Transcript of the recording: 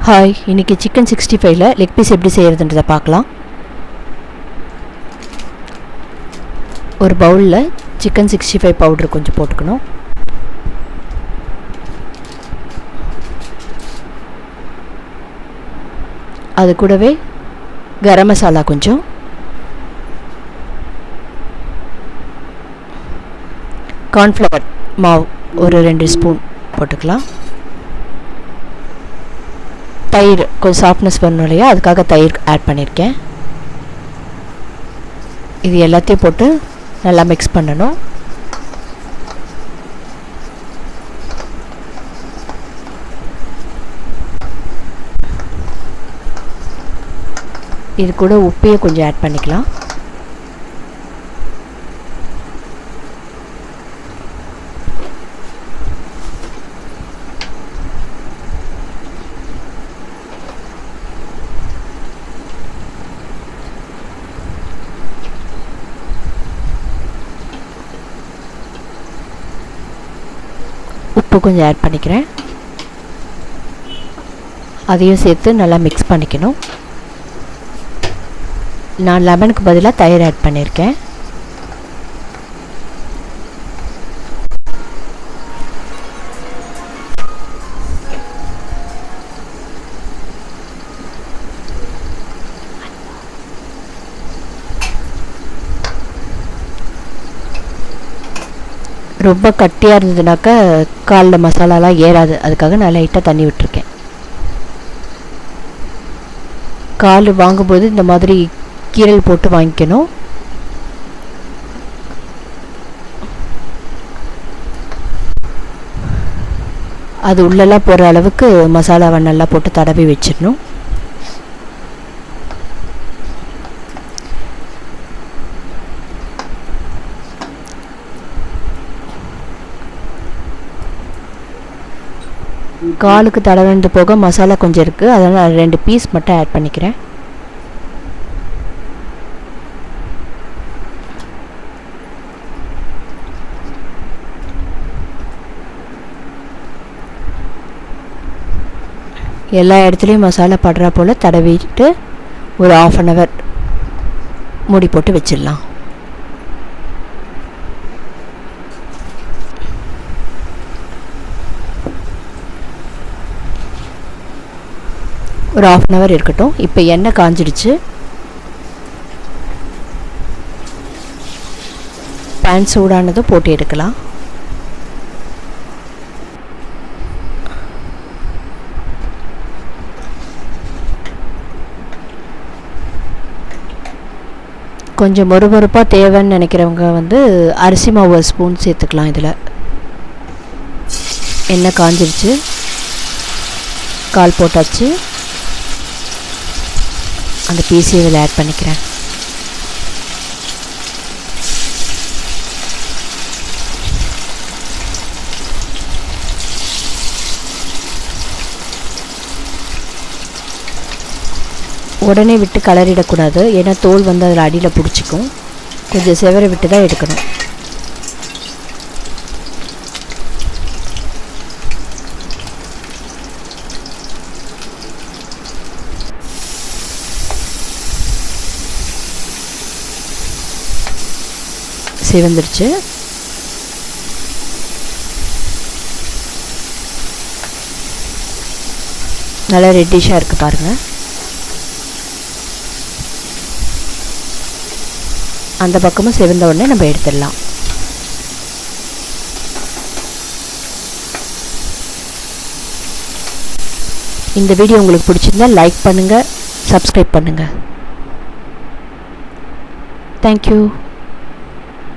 Hi, இன்றைக்கி chicken 65ல் leg piece எப்படி செய்கிறதுன்றதை பார்க்கலாம். ஒரு பவுலில் சிக்கன் 65 பவுடர் கொஞ்சம் போட்டுக்கணும். அது கூடவே கரம் மசாலா கொஞ்சம், கார்ன்ஃப்ளவர் மாவு ஒரு 2 ஸ்பூன் போட்டுக்கலாம். தயிர் கொஞ்சம் சாஃப்ட்னஸ் பண்ணணும் இல்லையா, அதுக்காக தயிர் ஆட் பண்ணியிருக்கேன். இது எல்லாத்தையும் போட்டு நல்லா மிக்ஸ் பண்ணணும். இது கூட உப்பையும் கொஞ்சம் ஆட் பண்ணிக்கலாம். உப்பு கொஞ்சம் ஆட் பண்ணிக்கிறேன். அதையும் சேர்த்து நல்லா மிக்ஸ் பண்ணிக்கணும். நான் லெமனுக்கு பதிலாக தயிர் ஆட் பண்ணியிருக்கேன். ரொம்ப கட்டியாக இருந்ததுனாக்கா காலில் மசாலாலாம் ஏறாது, அதுக்காக நான் லைட்டாக தண்ணி விட்டுருக்கேன். கால் வாங்கும்போது இந்த மாதிரி கீரல் போட்டு வாங்கிக்கணும். அது உள்ளெல்லாம் போகிற அளவுக்கு மசாலாவை நல்லா போட்டு தடவி வச்சிடணும். காலுக்கு தடவினது போக மசாலா கொஞ்சம் இருக்குது, அதனால் 2 பீஸ் மட்டும் ஆட் பண்ணிக்கிறேன். எல்லா இடத்துலையும் மசாலா படுறா போல் தடவிட்டு ஒரு 1/2 hour மூடி போட்டு வச்சிடலாம். ஒரு 1/2 hour இருக்கட்டும். இப்போ எண்ணெய் காஞ்சிடுச்சு. பேன் சூடானதும் போட்டு எடுக்கலாம். கொஞ்சம் மொறுமொறுப்பாக தேவைன்னு நினைக்கிறவங்க அரிசி மாவு 1 ஸ்பூன் சேர்த்துக்கலாம். இதில் எண்ணெய் காஞ்சிடுச்சு, கால் போட்டாச்சு. அந்த பீஸை இதில் ஆட் பண்ணிக்கிறேன். உடனே விட்டு கலரிடக்கூடாது, ஏன்னா தோல் அதில் அடியில் பிடிச்சிக்கும். கொஞ்சம் செவர விட்டு தான் எடுக்கணும். சிவந்துருச்சு. நல்லா ரெட்டிஷாக இருக்குது பாருங்கள். அந்த பக்கமும் சிவந்த உடனே நம்ம எடுத்துடலாம். இந்த வீடியோ உங்களுக்கு பிடிச்சிருந்தா லைக் பண்ணுங்கள், சப்ஸ்கிரைப் பண்ணுங்கள். தேங்க்யூ.